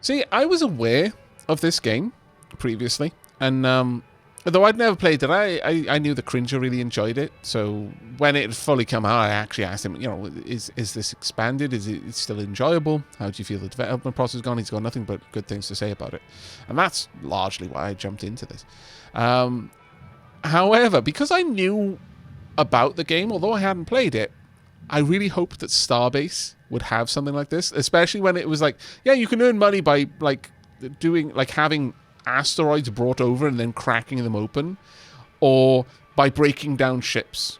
See, I was aware of this game previously, and although I'd never played it, I knew the Cringer really enjoyed it. So when it had fully come out, I actually asked him, you know, is this expanded? Is it still enjoyable? How do you feel the development process has gone? He's got nothing but good things to say about it. And that's largely why I jumped into this. However, because I knew about the game, although I hadn't played it, I really hoped that Starbase would have something like this, especially when it was like, yeah, you can earn money by having asteroids brought over and then cracking them open, or by breaking down ships.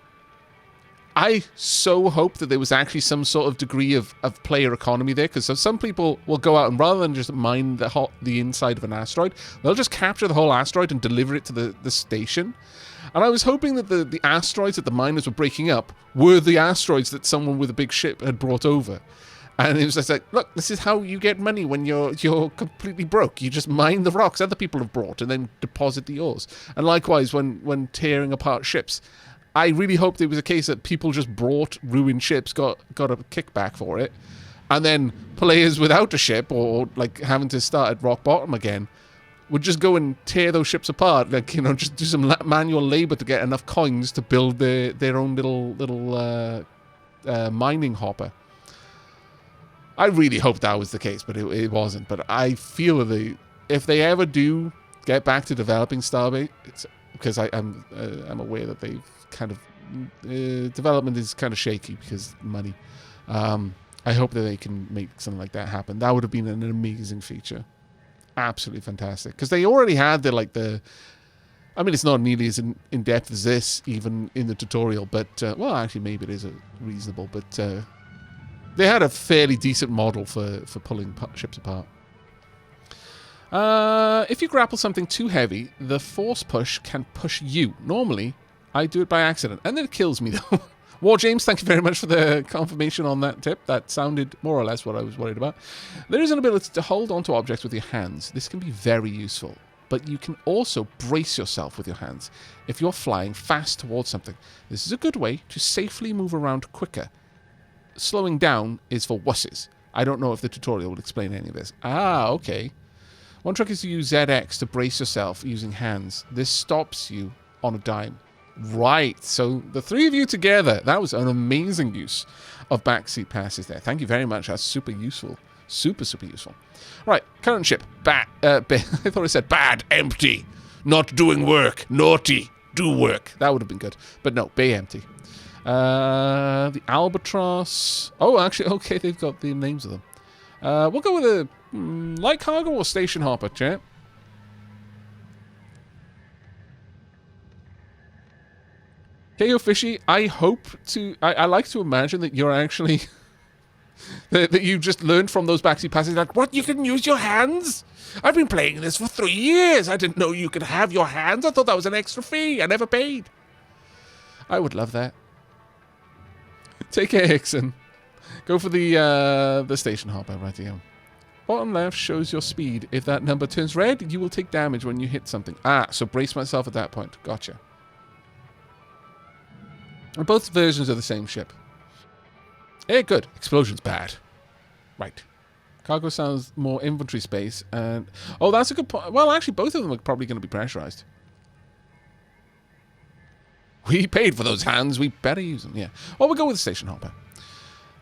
I so hope that there was actually some sort of degree of player economy there, because some people will go out and rather than just mine the inside of an asteroid, they'll just capture the whole asteroid and deliver it to the station. And I was hoping that the asteroids that the miners were breaking up were the asteroids that someone with a big ship had brought over. And it was just like, look, this is how you get money when you're completely broke. You just mine the rocks other people have brought and then deposit the ores. And likewise, when tearing apart ships, I really hoped it was a case that people just brought ruined ships, got a kickback for it, and then players without a ship or like having to start at rock bottom again would just go and tear those ships apart, like, you know, just do some manual labor to get enough coins to build their own little mining hopper. I really hoped that was the case, but it wasn't. But I feel that if they ever do get back to developing Starbase, it's because I'm aware that they've kind of development is kind of shaky because money. I hope that they can make something like that happen. That would have been an amazing feature, absolutely fantastic. Because they already had I mean, it's not nearly as in depth as this, even in the tutorial. But well, actually, maybe it is reasonable. But they had a fairly decent model for pulling ships apart. If you grapple something too heavy, the force push can push you. Normally, I do it by accident, and then it kills me, though. War James, thank you very much for the confirmation on that tip. That sounded more or less what I was worried about. There is an ability to hold onto objects with your hands. This can be very useful, but you can also brace yourself with your hands if you're flying fast towards something. This is a good way to safely move around quicker. Slowing down is for wusses. I don't know if the tutorial will explain any of this. Ah, okay. One trick is to use ZX to brace yourself using hands. This stops you on a dime. Right, so the three of you together, that was an amazing use of backseat passes there. Thank you very much. That's super useful. Super, super useful. Right, current ship. I thought it said bad, empty. Not doing work. Naughty. Do work. That would have been good. But no, bay empty. The Albatross. Oh, actually, okay, they've got the names of them. We'll go with a light cargo or station hopper, chat. KO Fishy, I like to imagine that you're actually that you just learned from those backseat passes, like, what, you can use your hands? I've been playing this for 3 years. I didn't know you could have your hands. I thought that was an extra fee. I never paid. I would love that. Take care, Hickson. Go for the station hopper right here. Bottom left shows your speed. If that number turns red, you will take damage when you hit something. Ah, so brace myself at that point. Gotcha. And both versions of the same ship. Yeah, good. Explosion's bad. Right. Cargo sounds more inventory space. And oh, that's a good point. Well, actually, both of them are probably going to be pressurized. We paid for those hands. We better use them. Yeah. Well, we'll go with the station hopper.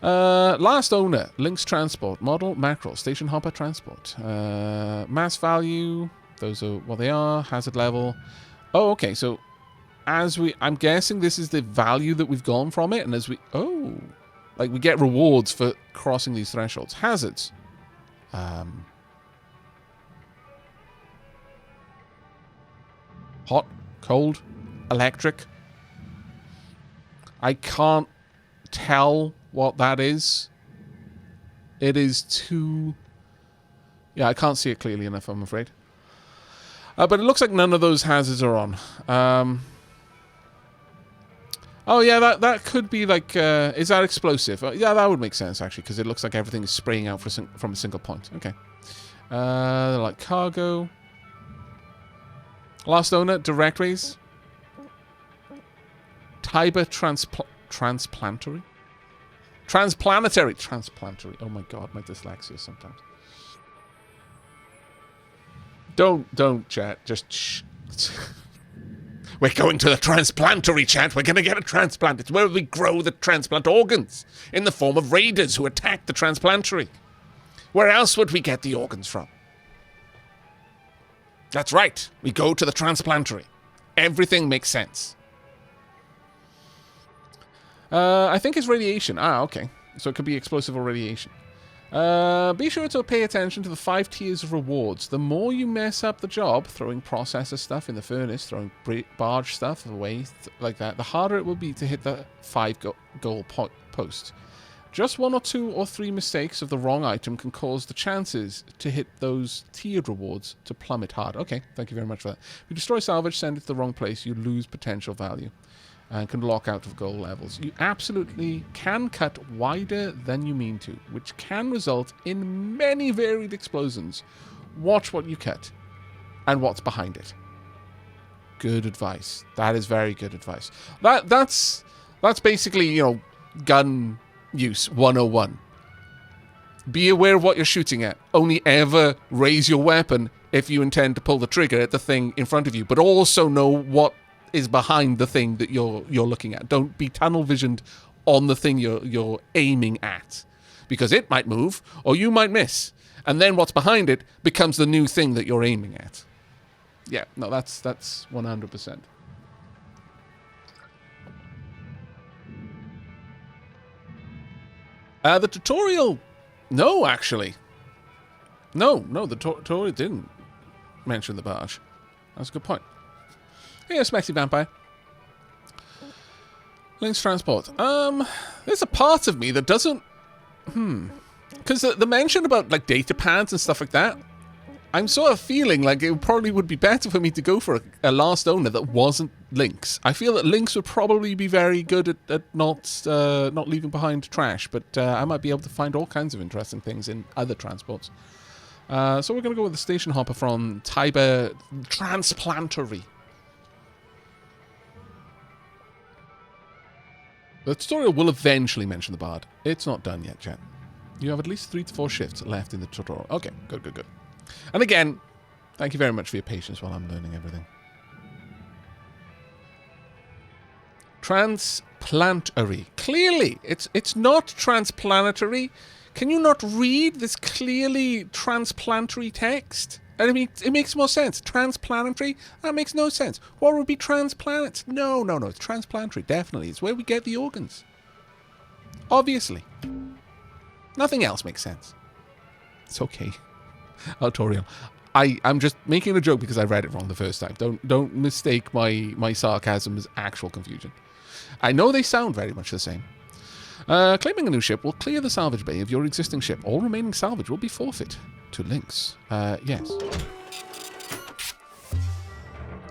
Last owner. Lynx transport. Model. Mackerel. Station hopper transport. Mass value. Those are what they are. Hazard level. Oh, okay. So I'm guessing this is the value that we've gone from it, and as we we get rewards for crossing these thresholds. Hazards. Hot, cold, electric. I can't tell what that is. It is too... Yeah, I can't see it clearly enough, I'm afraid. But it looks like none of those hazards are on. Oh, yeah, that could be like... is that explosive? Yeah, that would make sense, actually, because it looks like everything is spraying out from a single point. Okay. Like cargo. Last owner, directories. Tiber Transplanetary. Oh, my God, my dyslexia sometimes. Don't, chat. Just shh. We're going to the transplantery, chat. We're going to get a transplant. It's where we grow the transplant organs in the form of raiders who attack the transplantery. Where else would we get the organs from? That's right. We go to the transplantery. Everything makes sense. I think it's radiation. Ah, okay. So it could be explosive or radiation. Be sure to pay attention to the 5 tiers of rewards. The more you mess up the job, throwing processor stuff in the furnace, throwing barge stuff away, like that, the harder it will be to hit the 5 goal post. Just 1 or 2 or 3 mistakes of the wrong item can cause the chances to hit those tiered rewards to plummet hard. Okay, thank you very much for that. If you destroy salvage, send it to the wrong place, you lose potential value and can lock out of goal levels. You absolutely can cut wider than you mean to, which can result in many varied explosions. Watch what you cut and what's behind it. Good advice. That is very good advice. That's basically, you know, gun use 101. Be aware of what you're shooting at. Only ever raise your weapon if you intend to pull the trigger at the thing in front of you, but also know what is behind the thing that you're looking at. Don't be tunnel visioned on the thing you're aiming at, because it might move or you might miss, and then what's behind it becomes the new thing that you're aiming at. Yeah, no, that's 100%. The tutorial, no, actually, no, the tutorial didn't mention the barge. That's a good point. Hey, Smexy Vampire. Links transport. There's a part of me that doesn't... Because the mention about, like, data pads and stuff like that, I'm sort of feeling like it probably would be better for me to go for a last owner that wasn't Lynx. I feel that Lynx would probably be very good at not leaving behind trash, but I might be able to find all kinds of interesting things in other transports. So we're going to go with the station hopper from Tiber Transplantery. The tutorial will eventually mention the bard. It's not done yet, chat. You have at least 3 to 4 shifts left in the tutorial. Okay, good. And again, thank you very much for your patience while I'm learning everything. Transplantery. Clearly, it's not transplanetary. Can you not read this clearly transplantery text? I mean, it makes more sense. Transplanetary? That makes no sense. What would be transplanets? No. It's transplanetary, definitely. It's where we get the organs. Obviously. Nothing else makes sense. It's okay. Autorial. I'm just making a joke because I read it wrong the first time. Don't mistake my sarcasm as actual confusion. I know they sound very much the same. Claiming a new ship will clear the salvage bay of your existing ship. All remaining salvage will be forfeit to Lynx. Yes.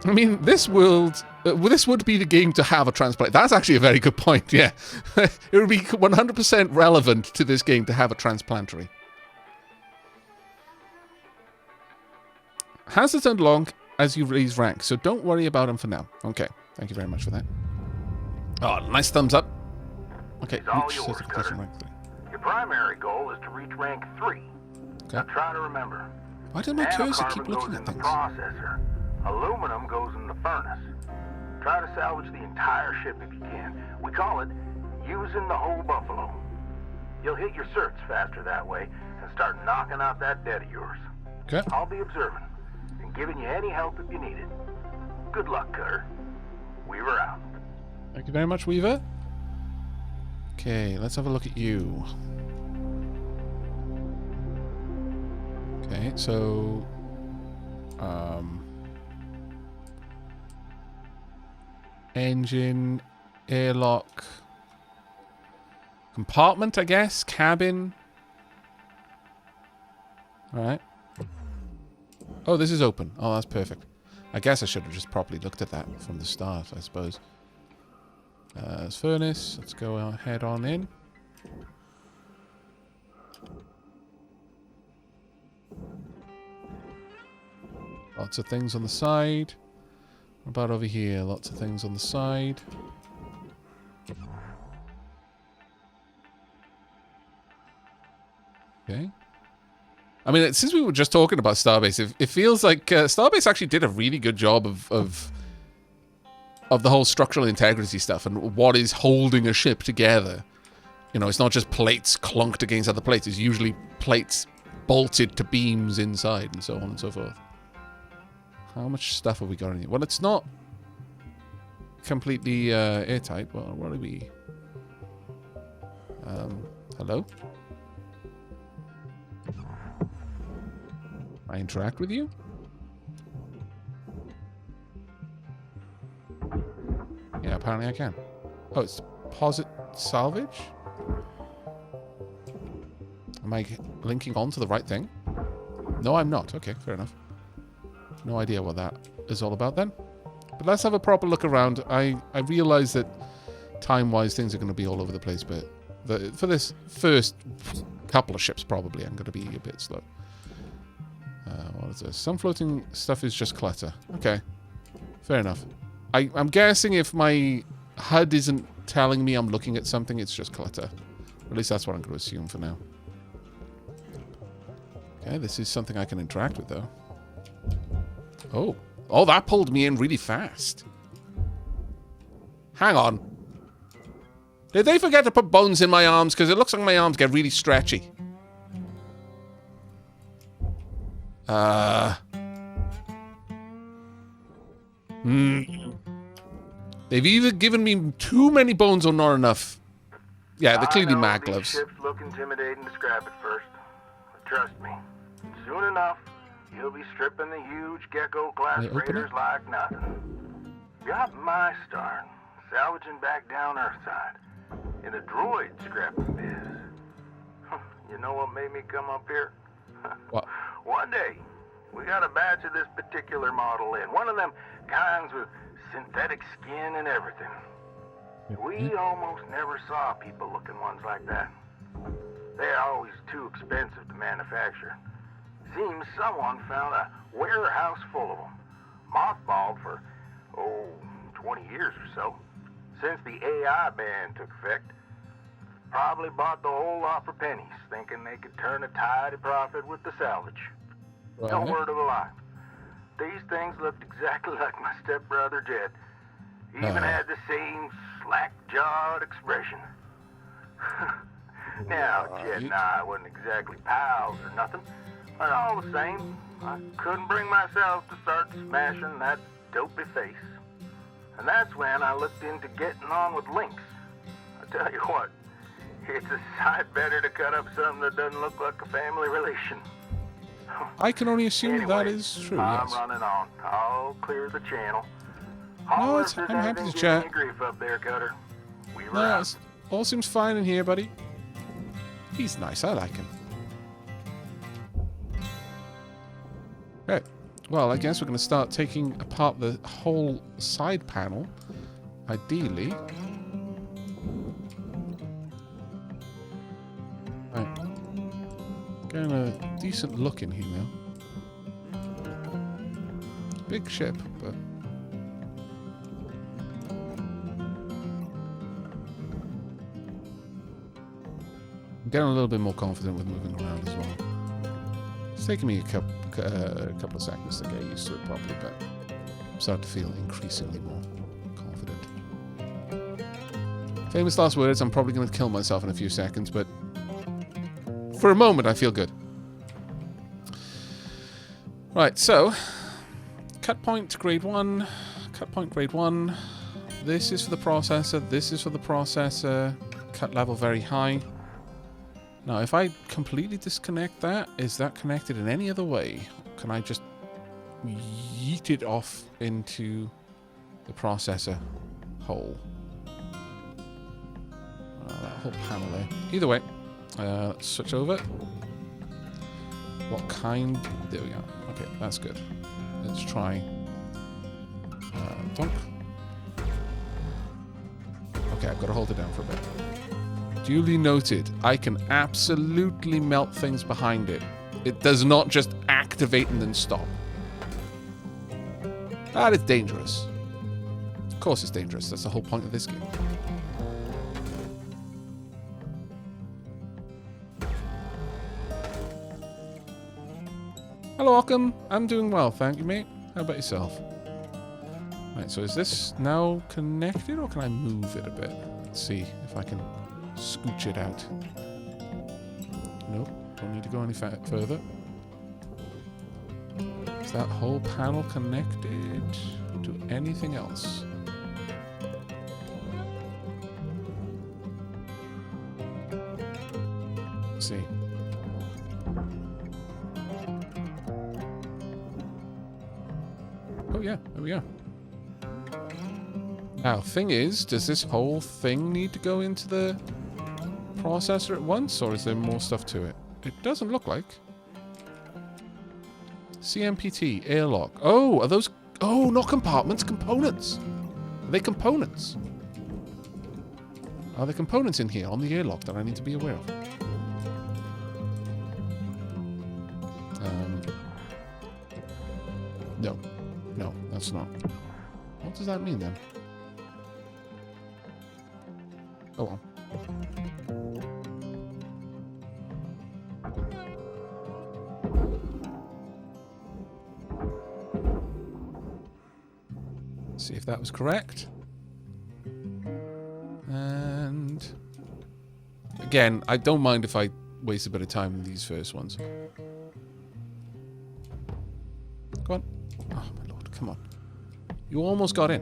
I mean, this would be the game to have a transplant. That's actually a very good point, yeah. It would be 100% relevant to this game to have a transplantery. Hazards unlock as you raise rank, so don't worry about them for now. Okay, thank you very much for that. Oh, nice thumbs up. Okay, reach certification rank 3. Your primary goal is to reach rank 3. Okay. Now try to remember. Why does my cursor keep looking at things? Processor. Aluminum goes in the furnace. Try to salvage the entire ship if you can. We call it using the whole buffalo. You'll hit your certs faster that way and start knocking out that debt of yours. Okay. I'll be observing and giving you any help if you need it. Good luck, Cutter. Weaver out. Thank you very much, Weaver. Okay, let's have a look at you. Okay, so... engine, airlock, compartment, I guess, cabin. Alright. Oh, this is open. Oh, that's perfect. I guess I should have just properly looked at that from the start, I suppose. Furnace. Let's go head on in. Lots of things on the side. What about over here? Lots of things on the side. Okay. I mean, since we were just talking about Starbase, it feels like Starbase actually did a really good job of the whole structural integrity stuff and what is holding a ship together. You know, it's not just plates clunked against other plates. It's usually plates bolted to beams inside and so on and so forth. How much stuff have we got in here? Well, it's not completely airtight. Well, what are we? Hello? I interact with you? Yeah, apparently I can. Oh, it's deposit salvage? Am I linking on to the right thing? No, I'm not. Okay, fair enough. No idea what that is all about then. But let's have a proper look around. I realize that time-wise things are going to be all over the place, but for this first couple of ships probably I'm going to be a bit slow. What is this? Some floating stuff is just clutter. Okay, fair enough. I'm guessing if my HUD isn't telling me I'm looking at something, it's just clutter. At least that's what I'm going to assume for now. Okay, this is something I can interact with, though. Oh. Oh, that pulled me in really fast. Hang on. Did they forget to put bones in my arms? Because it looks like my arms get really stretchy. They've either given me too many bones or not enough. Yeah, they're clearly mag gloves. Ships look intimidating to scrap at first. But trust me, soon enough, you'll be stripping the huge Gecko-class freighters like nothing. Got my start salvaging back down Earthside in the droid scrapping biz. You know what made me come up here? What? One day, we got a batch of this particular model in. One of them kinds with synthetic skin and everything. We almost never saw people-looking ones like that. They're always too expensive to manufacture. Seems someone found a warehouse full of them, mothballed for, 20 years or so. Since the AI ban took effect, probably bought the whole lot for pennies, thinking they could turn a tidy profit with the salvage. Right. No word of a lie. These things looked exactly like my stepbrother Jed. Even had the same slack-jawed expression. Now, Jed and I wasn't exactly pals or nothing, but all the same, I couldn't bring myself to start smashing that dopey face. And that's when I looked into getting on with Lynx. I tell you what, it's a sight better to cut up something that doesn't look like a family relation. I can only assume Anyway, that is true, I'm yes. running on. I'll clear the channel. No, If there's I'm happy anything to chat. giving you grief up there, Cutter. We were No, out. all seems fine in here, buddy. He's nice. I like him. Okay. Well, I guess we're going to start taking apart the whole side panel. Ideally. Right. Getting a decent look in here now. Big ship, but... I'm getting a little bit more confident with moving around as well. It's taken me a couple of seconds to get used to it properly, but I'm starting to feel increasingly more confident. Famous last words, I'm probably going to kill myself in a few seconds, but for a moment I feel good. Right, so cut point grade 1, cut point grade 1. This is for the processor, this is for the processor. Cut level very high. Now, if I completely disconnect that, is that connected in any other way? Can I just yeet it off into the processor hole? That whole panel there. Either way, let's switch over. What kind? There we go. Okay, that's good. Let's try. Donk. Okay, I've got to hold it down for a bit. Duly noted. I can absolutely melt things behind it. It does not just activate and then stop. That is dangerous. Of course it's dangerous. That's the whole point of this game. Hello, Occam. I'm doing well, thank you, mate. How about yourself? Right, so is this now connected, or can I move it a bit? Let's see if I can scooch it out. Nope, don't need to go any further. Is that whole panel connected to anything else? Let's see. Oh yeah, there we go. Now, thing is, does this whole thing need to go into the processor at once, or is there more stuff to it? It doesn't look like. CMPT, airlock. Oh, are those... Oh, not compartments, components. Are they components? Are there components in here on the airlock that I need to be aware of? No. No, that's not. What does that mean then? Oh well. See if that was correct. And again, I don't mind if I waste a bit of time in these first ones. Come on. Oh my lord, come on. You almost got in.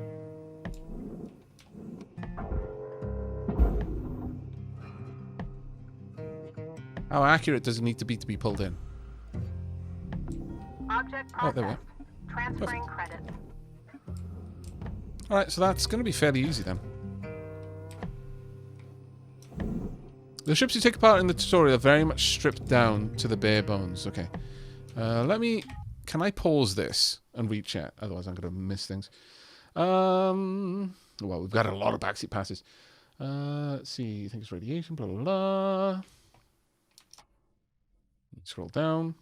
How accurate does it need to be pulled in? Object Oh, there we processed. are. Transferring credits. Alright, so that's going to be fairly easy then. The ships you take apart in the tutorial are very much stripped down to the bare bones. Okay. Can I pause this and read chat? Otherwise I'm going to miss things. Well, we've got a lot of backseat passes. Let's see. I think it's radiation, blah, blah, blah. Scroll down.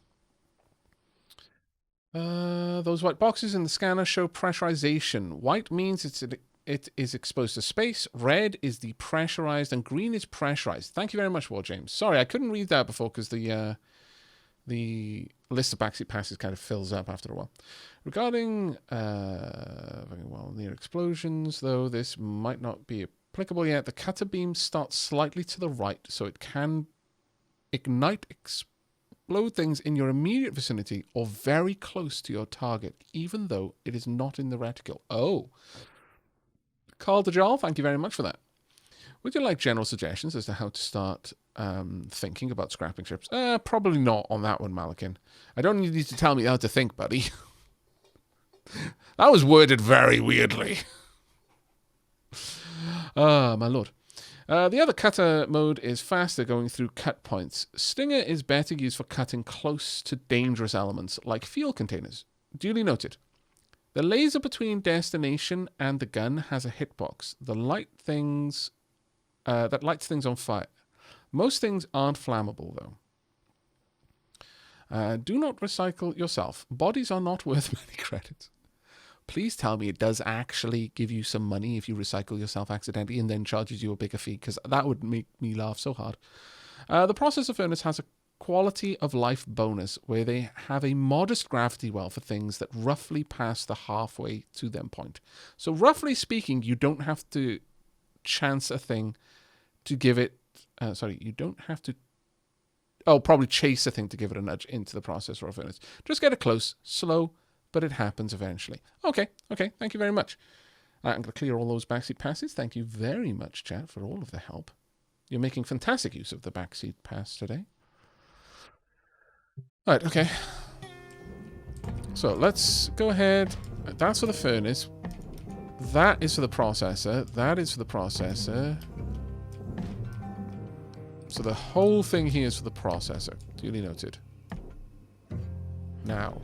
Those white boxes in the scanner show pressurization. White means it is exposed to space. Red is depressurized, and green is pressurized. Thank you very much, War James. Sorry, I couldn't read that before because the list of backseat passes kind of fills up after a while. Regarding near explosions, though, this might not be applicable yet. The cutter beam starts slightly to the right, so it can ignite explode things in your immediate vicinity or very close to your target, even though it is not in the reticle. Oh. Carl DeJarl, thank you very much for that. Would you like general suggestions as to how to start thinking about scrapping ships? Probably not on that one, Malakin. I don't need you to tell me how to think, buddy. That was worded very weirdly. Ah, my lord. The other cutter mode is faster, going through cut points. Stinger is better used for cutting close to dangerous elements, like fuel containers. Duly noted. The laser between destination and the gun has a hitbox. That lights things on fire. Most things aren't flammable, though. Do not recycle yourself. Bodies are not worth many credits. Please tell me it does actually give you some money if you recycle yourself accidentally and then charges you a bigger fee, because that would make me laugh so hard. The processor furnace has a quality of life bonus where they have a modest gravity well for things that roughly pass the halfway to them point. So roughly speaking, you don't have to chance a thing to give it... you don't have to... Oh, probably chase a thing to give it a nudge into the processor or furnace. Just get it close, slow, but it happens eventually. Okay, thank you very much. I'm going to clear all those backseat passes. Thank you very much, chat, for all of the help. You're making fantastic use of the backseat pass today. Right, okay. So let's go ahead. That's for the furnace. That is for the processor. That is for the processor. So the whole thing here is for the processor. Duly noted. Now,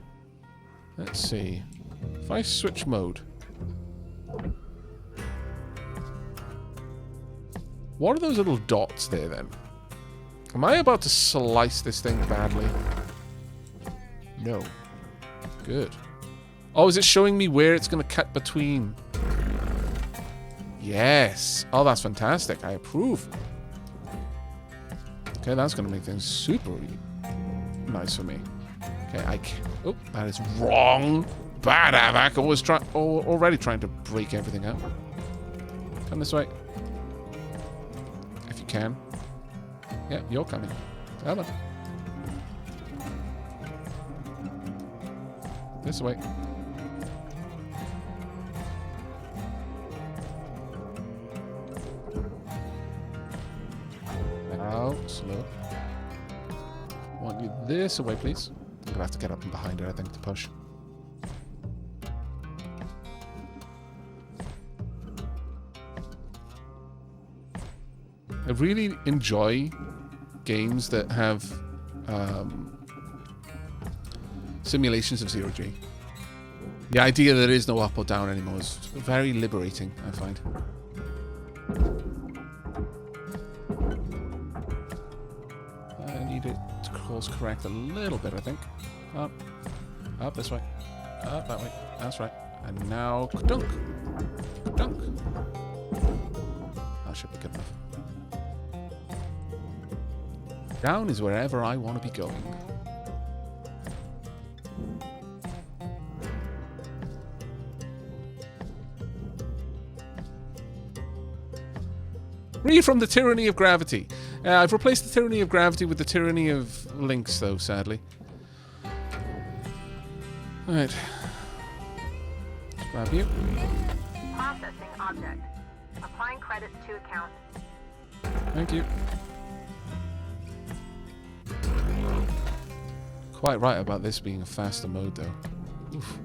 let's see. If I switch mode. What are those little dots there then? Am I about to slice this thing badly? No. Good. Oh, is it showing me where it's going to cut between? Yes. Oh, that's fantastic. I approve. Okay, that's going to make things super nice for me. Okay, I can't. Oh, that is wrong. Bad Aavak. Already trying to break everything up. Come this way. If you can. Yeah, you're coming. Come on. This way. Now, slow. Want you this away, please. I'm gonna have to get up and behind it, I think, to push. I really enjoy games that have simulations of zero-G. The idea that there is no up or down anymore is very liberating, I find. I need it to course correct a little bit, I think. Up. Up this way. Up that way. That's right. And now, dunk. Dunk. That should be good enough. Down is wherever I want to be going. Free from the tyranny of gravity. I've replaced the tyranny of gravity with the tyranny of links, though, sadly. Alright. Grab you. Processing object. Applying credits to account. Thank you. Quite right about this being a faster mode, though. Oof.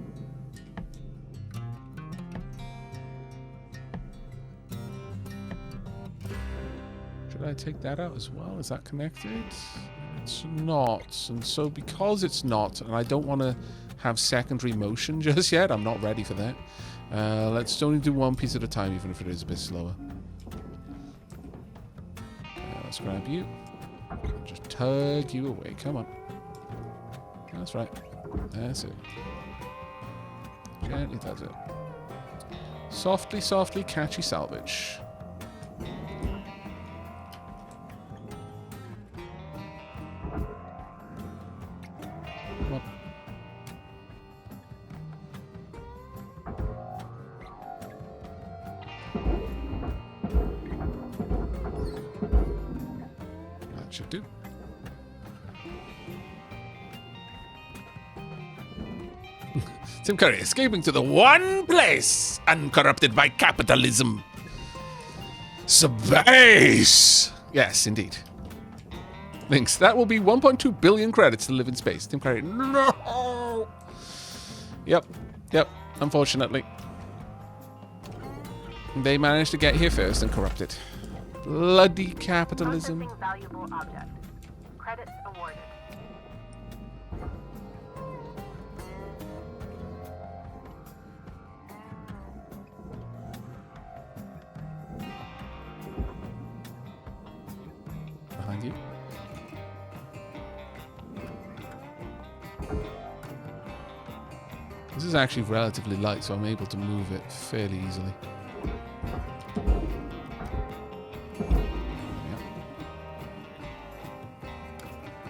Should I take that out as well? Is that connected? It's not. And so because it's not, and I don't want to have secondary motion just yet, I'm not ready for that. Let's only do one piece at a time, even if it is a bit slower. Let's grab you. Just tug you away. Come on. That's right. That's it. Gently does it. Softly, softly, catchy salvage. Come on. That should do. Tim Curry escaping to the one place uncorrupted by capitalism. Space! Yes, indeed. Links. That will be 1.2 billion credits to live in space. Tim Curry. No! Yep. Yep. Unfortunately. They managed to get here first and corrupt it. Bloody capitalism. Processing valuable object. Credits awarded. Behind you. This is actually relatively light, so I'm able to move it fairly easily. Yep.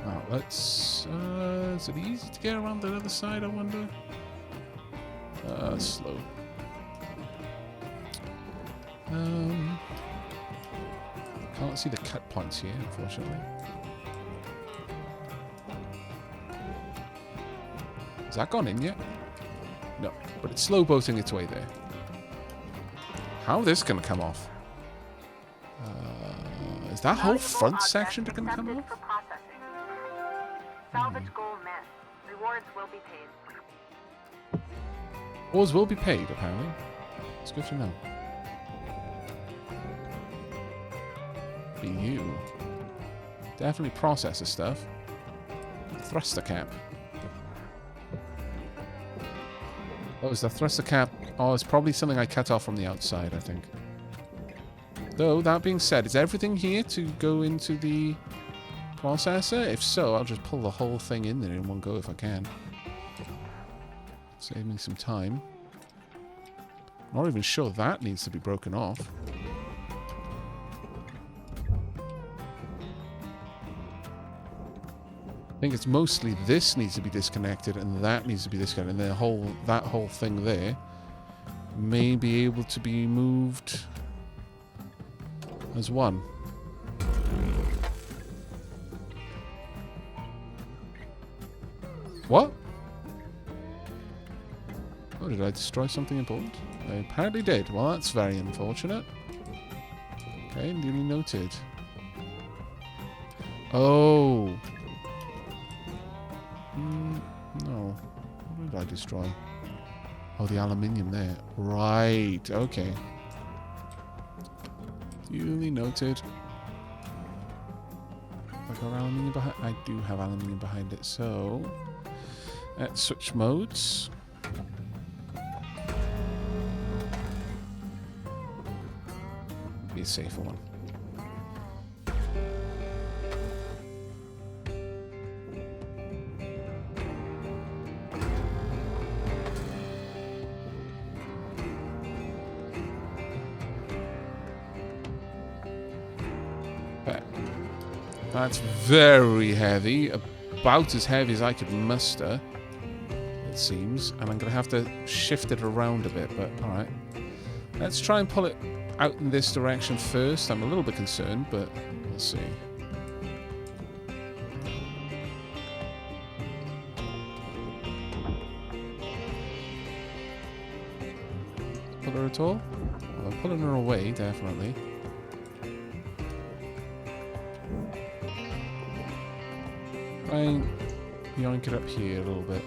Now, let's... is it easy to get around the other side, I wonder? Slow. Can't see the cut points here, unfortunately. Has that gone in yet? No, but it's slow boating its way there. How this gonna come off? Is that whole front section gonna come off? For processing. Salvage goal met. Rewards will be paid. Rewards will be paid, apparently. It's good to know. You definitely processor stuff. Thruster cap. Oh, is the thruster cap? Oh, it's probably something I cut off from the outside, I think. Though, that being said, is everything here to go into the processor? If so, I'll just pull the whole thing in there in one go if I can. Save me some time. Not even sure that needs to be broken off. I think it's mostly this needs to be disconnected and that needs to be disconnected. And that whole thing there may be able to be moved as one. What? Oh, did I destroy something important? I apparently did. Well, that's very unfortunate. Okay, duly noted. Oh. No. What did I destroy? Oh, the aluminium there. Right. Okay. Duly noted. I got aluminium behind. I do have aluminium behind it. So let's switch modes. Be a safer one. That's very heavy, about as heavy as I could muster, it seems. And I'm going to have to shift it around a bit, but alright. Let's try and pull it out in this direction first. I'm a little bit concerned, but we'll see. Pull her at all? Well, I'm pulling her away, definitely. Try and yoink it up here a little bit.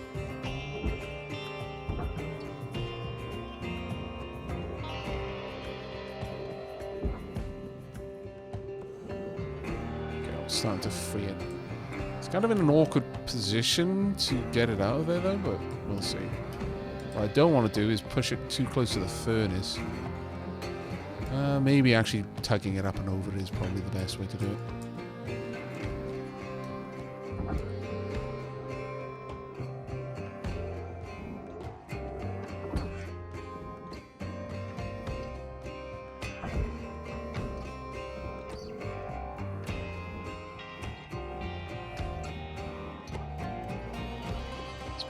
Okay, I'm starting to free it. It's kind of in an awkward position to get it out of there though, but we'll see. What I don't want to do is push it too close to the furnace. Maybe actually tugging it up and over is probably the best way to do it.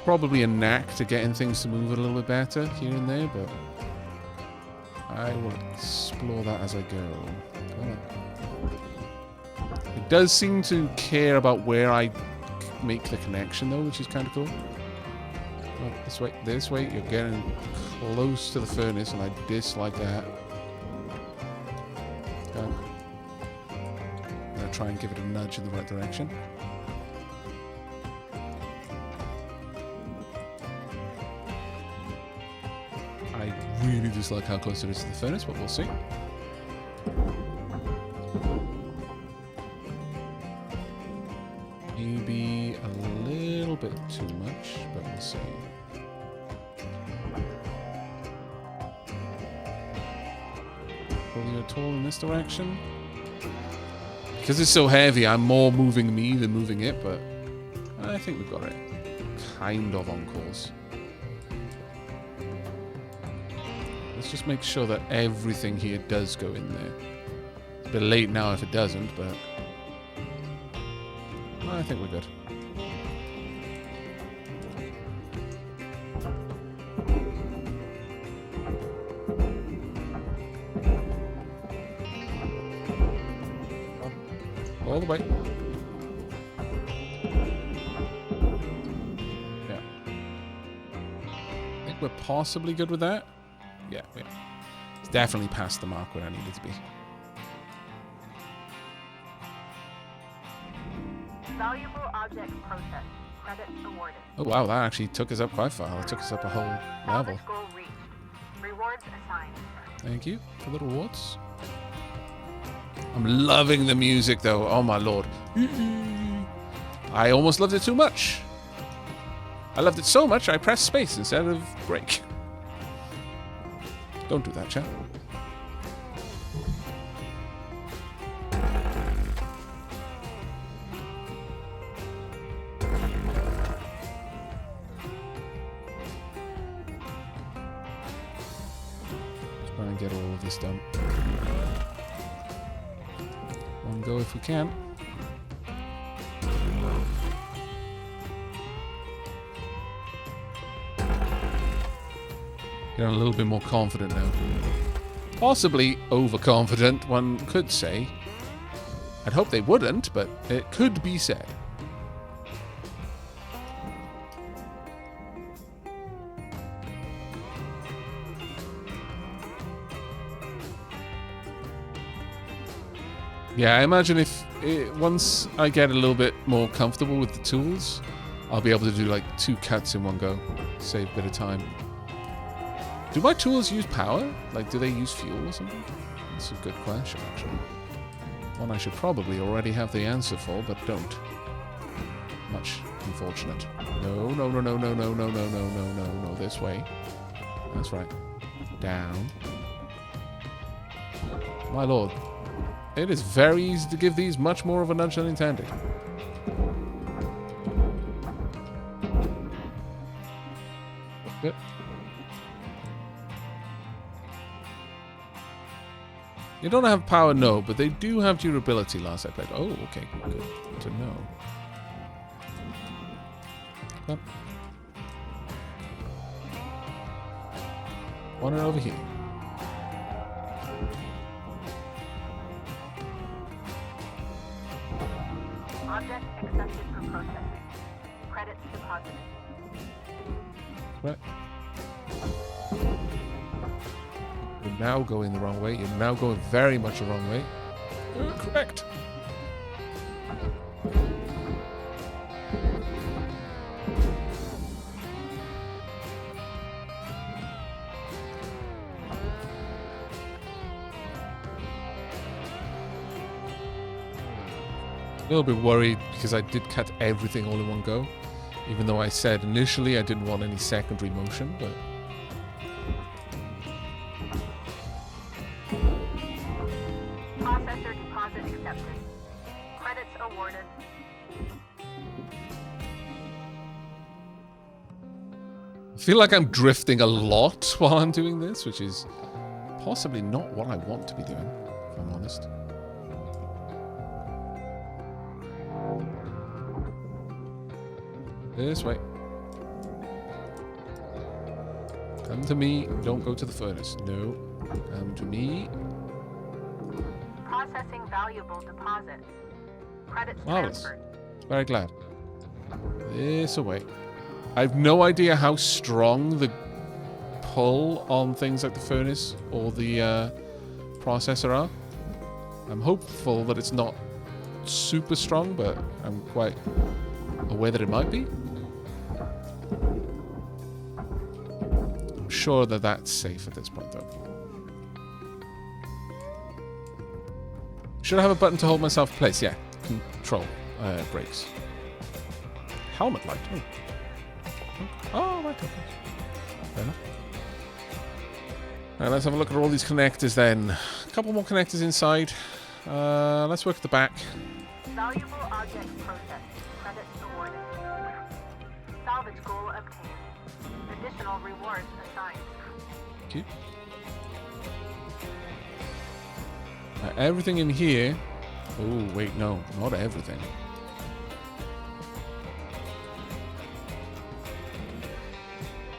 Probably a knack to getting things to move a little bit better here and there, but I will explore that as I go. It does seem to care about where I make the connection though, which is kind of cool. Oh, this way, you're getting close to the furnace and I dislike that. Okay. I'm going to try and give it a nudge in the right direction. Really dislike how close it is to the furnace, but we'll see. Maybe a little bit too much, but we'll see. Pull you at all in this direction? Because it's so heavy, I'm more moving me than moving it, but I think we've got it kind of on course. Let's just make sure that everything here does go in there. It's a bit late now if it doesn't, but I think we're good. All the way. Yeah. I think we're possibly good with that. Yeah. It's definitely past the mark where I needed to be. Valuable object processed. Credit awarded. Oh wow, that actually took us up quite far. It took us up a whole level. Salvage goal reached. Rewards assigned. Thank you for the rewards. I'm loving the music though. Oh my lord. I almost loved it too much. I loved it so much I pressed space instead of break. Don't do that, chat. Let's try and get all of this done. One go if we can. Getting a little bit more confident now. Possibly overconfident, one could say. I'd hope they wouldn't, but it could be said. Yeah, I imagine once I get a little bit more comfortable with the tools, I'll be able to do like 2 cuts in one go. Save a bit of time. Do my tools use power? Like, do they use fuel or something? That's a good question, actually. One I should probably already have the answer for, but don't. Much unfortunate. No, no, no, no, no, no, no, no, no, no, no, no. This way. That's right. Down. My lord. It is very easy to give these much more of a nudge than intended. Good. They don't have power, no, but they do have durability last I played. Oh, okay. Good to know. Come. One over here. Object accepted for processing. Credits deposited. Right. You're now going the wrong way. You're now going very much the wrong way. Correct. A little bit worried because I did cut everything all in one go. Even though I said initially I didn't want any secondary motion, but... Processor deposit accepted. Credits awarded. I feel like I'm drifting a lot while I'm doing this, which is possibly not what I want to be doing, if I'm honest. This way. Come to me. Don't go to the furnace. No. Come to me. Processing valuable deposit. Credits Marvelous. transferred. Very glad. This away. I've no idea how strong the pull on things like the furnace or the processor are. I'm hopeful that it's not super strong, but I'm quite aware that it might be. I'm sure that that's safe at this point, though. Should I have a button to hold myself in place? Yeah. Control. Brakes. Helmet light. Oh. Oh, right. Okay. Fair enough. Alright, let's have a look at all these connectors then. A couple more connectors inside. Let's work at the back. Valuable object processed. Credits awarded. Salvage goal obtained. Additional rewards assigned. Thank you. Everything in here... Oh, wait, no. Not everything.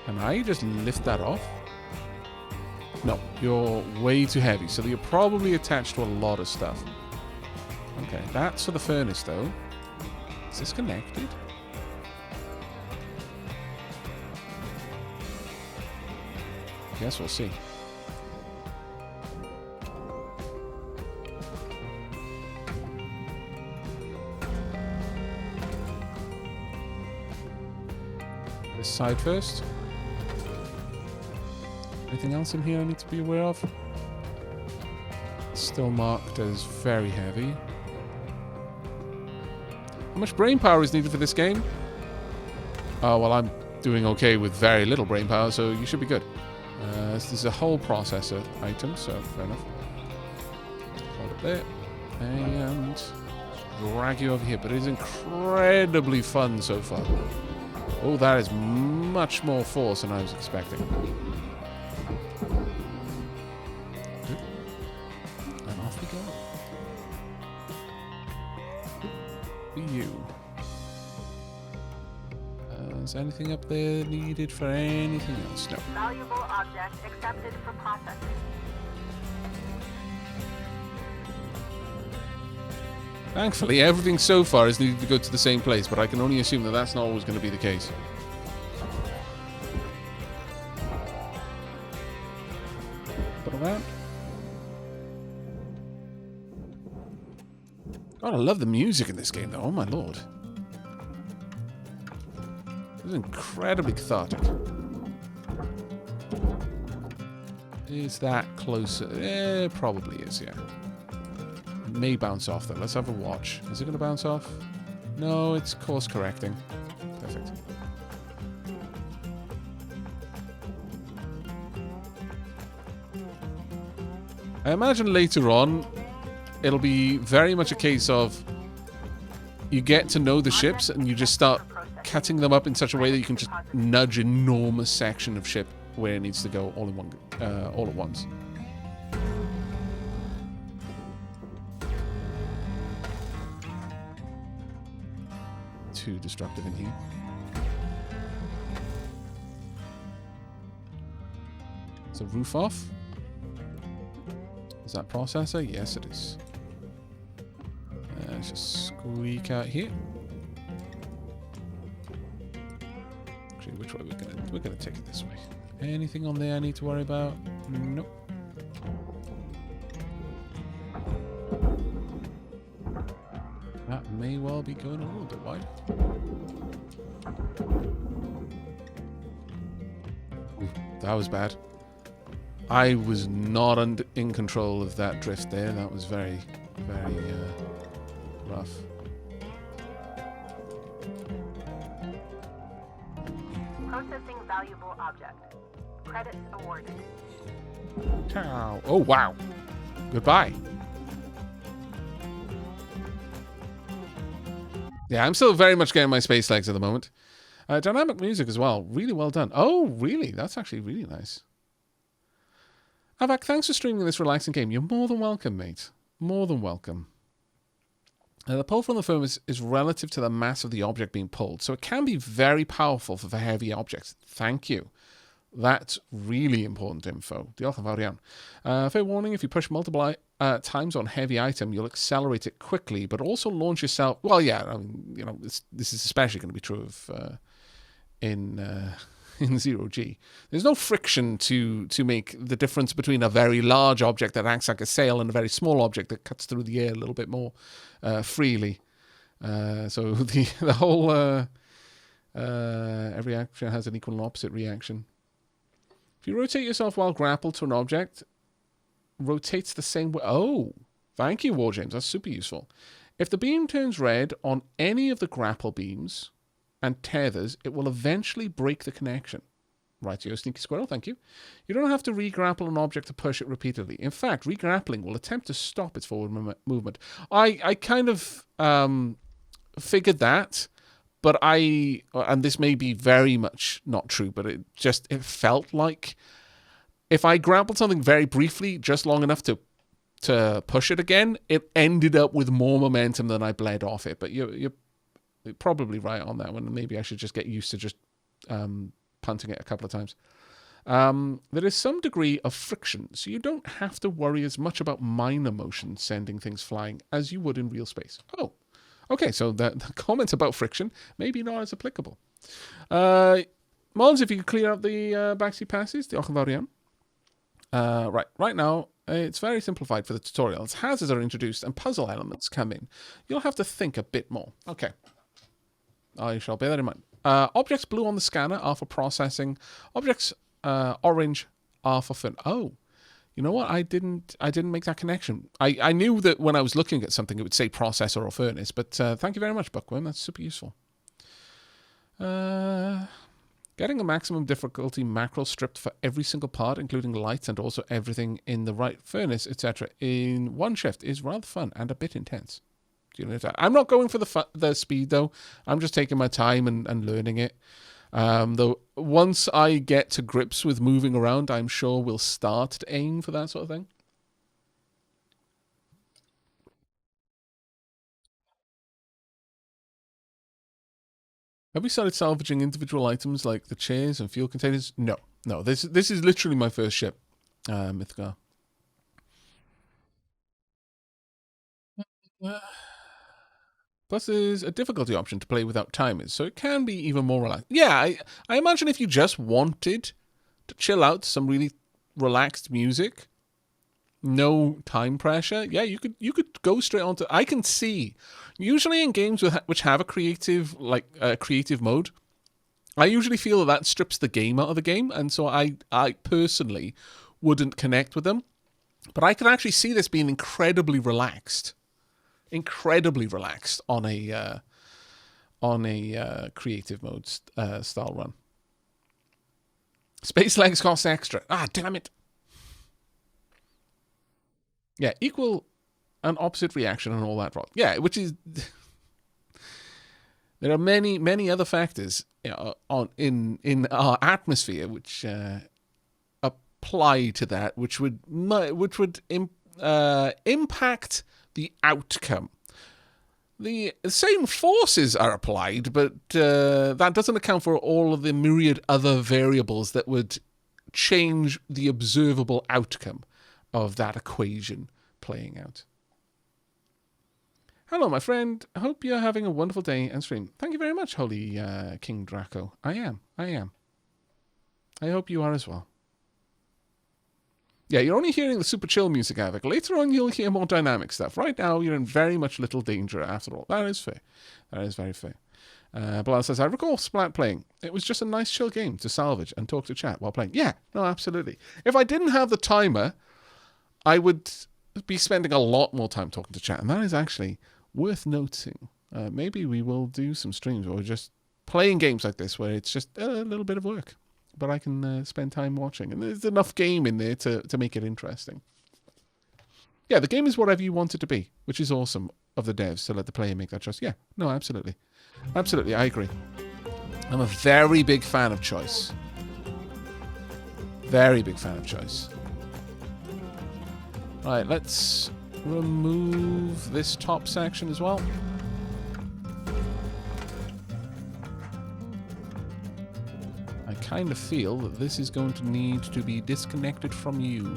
Can I just lift that off? No, you're way too heavy, so you're probably attached to a lot of stuff. Okay, that's for the furnace, though. Is this connected? Guess we'll see. This side first. Anything else in here I need to be aware of? Still marked as very heavy. How much brain power is needed for this game? Oh, well, I'm doing okay with very little brain power, so you should be good. This is a whole processor item, so fair enough. Hold it there. And drag you over here. But it is incredibly fun so far. Oh, that is much more force than I was expecting. And off we go. Be you. Is anything up there needed for anything else? No. Valuable object accepted for processing. Thankfully, everything so far is needed to go to the same place, but I can only assume that that's not always going to be the case. Put around. God, I love the music in this game, though. Oh my lord. This is incredibly cathartic. Is that closer? It probably is, yeah. It may bounce off, though. Let's have a watch. Is it going to bounce off? No, it's course correcting. Perfect. I imagine later on, it'll be very much a case of you get to know the ships and you just start cutting them up in such a way that you can just nudge enormous section of ship where it needs to go all in one, all at once. Too destructive in here. Is the roof off? Is that processor? Yes, it is. Let's just squeak out here. Actually, which way we're gonna take it this way. Anything on there I need to worry about? Nope. That may well be going a little bit wide. Ooh, that was bad. I was not in control of that drift there. That was very, very rough. Processing valuable object. Credits awarded. Ciao. Oh, wow. Goodbye. Yeah, I'm still very much getting my space legs at the moment. Dynamic music as well. Really well done. Oh, really? That's actually really nice. Aavak, thanks for streaming this relaxing game. You're more than welcome, mate. More than welcome. The pull from the foam is relative to the mass of the object being pulled, so it can be very powerful for heavy objects. Thank you. That's really important info. Diolch yn fawr iawn. Fair warning, if you push multiple times on heavy item, you'll accelerate it quickly, but also launch yourself... Well, yeah, I mean, you know, this is especially going to be true of in 0G. There's no friction to make the difference between a very large object that acts like a sail and a very small object that cuts through the air a little bit more freely. So the whole every action has an equal and opposite reaction. If you rotate yourself while grappled to an object, rotates the same way. Oh, thank you, War James. That's super useful. If the beam turns red on any of the grapple beams and tethers, it will eventually break the connection. Rightio, Sneaky Squirrel, thank you. You don't have to re-grapple an object to push it repeatedly. In fact, re-grappling will attempt to stop its forward movement. I kind of figured that, but and this may be very much not true, but it felt like if I grappled something very briefly, just long enough to push it again, it ended up with more momentum than I bled off it. But you're probably right on that one. Maybe I should just get used to just punting it a couple of times. There is some degree of friction, so you don't have to worry as much about minor motion sending things flying as you would in real space. Oh, okay, so the comment about friction maybe not as applicable. Mods, if you could clear out the backseat passes, the Ochavarian. Right now, it's very simplified for the tutorial. As hazards are introduced and puzzle elements come in, you'll have to think a bit more. Okay. I shall bear that in mind. Objects blue on the scanner are for processing. Objects orange are for fun. Oh, you know what? I didn't make that connection. I knew that when I was looking at something, it would say processor or furnace. But thank you very much, Buckworm. That's super useful. Getting a maximum difficulty macro stripped for every single part, including lights and also everything in the right furnace, etc., in one shift is rather fun and a bit intense. I'm not going for the speed, though. I'm just taking my time and learning it. Though once I get to grips with moving around, I'm sure we'll start to aim for that sort of thing. Have we started salvaging individual items like the chairs and fuel containers? No. No, this is literally my first ship, Mythgar. Plus, there's a difficulty option to play without timers, so it can be even more relaxed. Yeah, I imagine if you just wanted to chill out to some really relaxed music, no time pressure, yeah, you could go straight onto. I can see, usually in games which have a creative creative mode, I usually feel that strips the game out of the game, and so I personally wouldn't connect with them. But I can actually see this being incredibly relaxed on a creative mode style run. Space legs cost extra. Ah, damn it. Yeah, equal and opposite reaction and all that. Yeah, which is there are many other factors in our atmosphere which apply to that, which would impact the outcome. The same forces are applied, but that doesn't account for all of the myriad other variables that would change the observable outcome of that equation playing out. Hello, my friend. I hope you're having a wonderful day and stream. Thank you very much, Holy King Draco. I am. I hope you are as well. Yeah, you're only hearing the super chill music, Aavak. Later on, you'll hear more dynamic stuff. Right now, you're in very much little danger, after all. That is fair. That is very fair. Bilal says, I recall Splat playing. It was just a nice chill game to salvage and talk to chat while playing. Yeah, no, absolutely. If I didn't have the timer, I would be spending a lot more time talking to chat. And that is actually worth noting. Maybe we will do some streams where we're just playing games like this where it's just a little bit of work. But I can spend time watching. And there's enough game in there to make it interesting. Yeah, the game is whatever you want it to be, which is awesome of the devs to let the player make that choice. Yeah, no, absolutely. Absolutely, I agree. I'm a very big fan of choice. Very big fan of choice. Right, let's remove this top section as well. I kind of feel that this is going to need to be disconnected from you.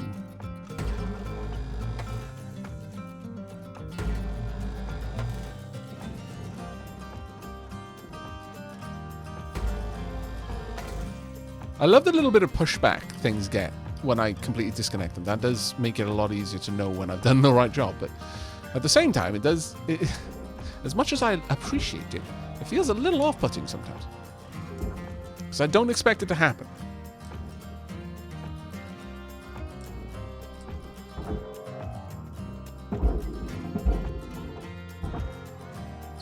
I love the little bit of pushback things get when I completely disconnect them. That does make it a lot easier to know when I've done the right job. But at the same time, as much as I appreciate it, it feels a little off-putting sometimes. Because I don't expect it to happen.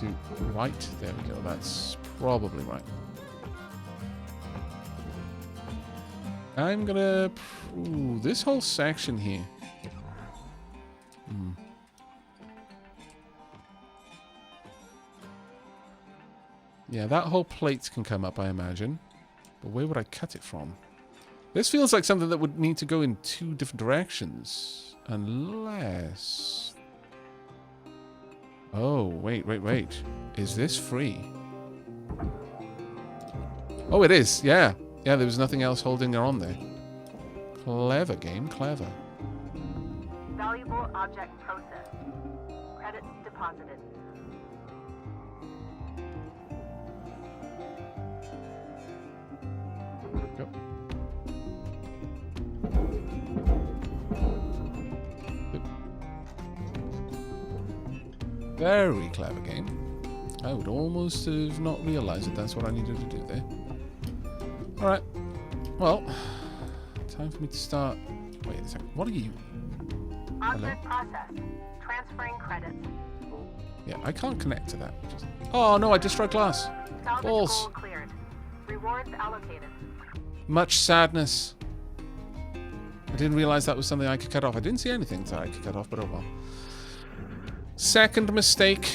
To right, there we go. That's probably right. I'm gonna... Ooh, this whole section here. Yeah, that whole plate can come up, I imagine. But where would I cut it from? This feels like something that would need to go in two different directions. Unless... Oh, wait. Is this free? Oh, it is, yeah. Yeah, there was nothing else holding her on there. Clever game, clever. Valuable object processed. Credits deposited. Go. Very clever game. I would almost have not realised that that's what I needed to do there. Alright. Well, time for me to start. Wait a second. What are you? Object processed. Transferring credits. Yeah, I can't connect to that. Oh no, I destroyed glass. Salvage Balls. goal cleared. Rewards allocated. Much sadness. I didn't realise that was something I could cut off. I didn't see anything that I could cut off, but oh well. Second mistake.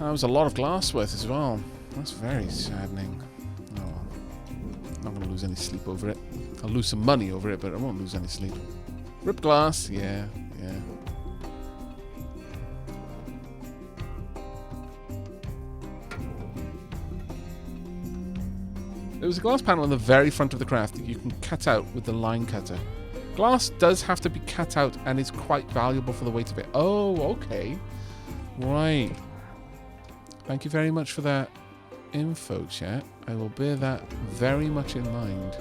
That was a lot of glass worth as well. That's very saddening. Oh well. I'm not going to lose any sleep over it. I'll lose some money over it, but I won't lose any sleep. Rip glass, yeah. There was a glass panel on the very front of the craft that you can cut out with the line cutter. Glass does have to be cut out and is quite valuable for the weight of it. Oh, okay. Right. Thank you very much for that info, chat. I will bear that very much in mind.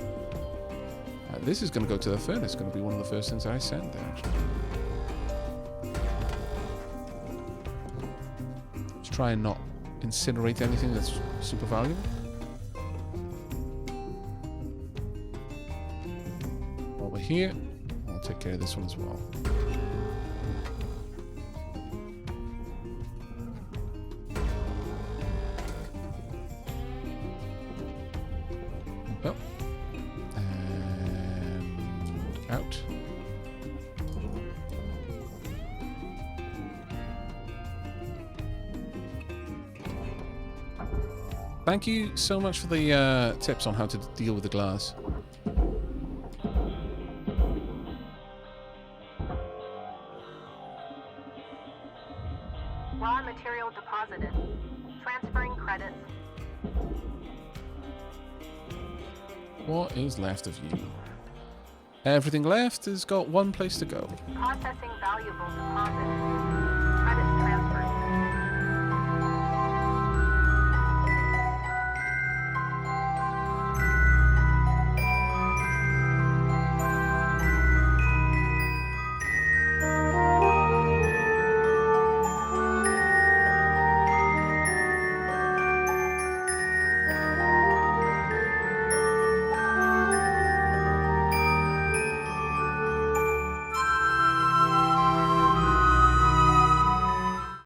This is going to go to the furnace. It's going to be one of the first things I send there, actually. Let's try and not incinerate anything that's super valuable. While we're here, I'll take care of this one as well. Well, and out. Thank you so much for the tips on how to deal with the glass. Raw material deposited. Transferring credits. What is left of you? Everything left has got one place to go. Processing valuable deposit.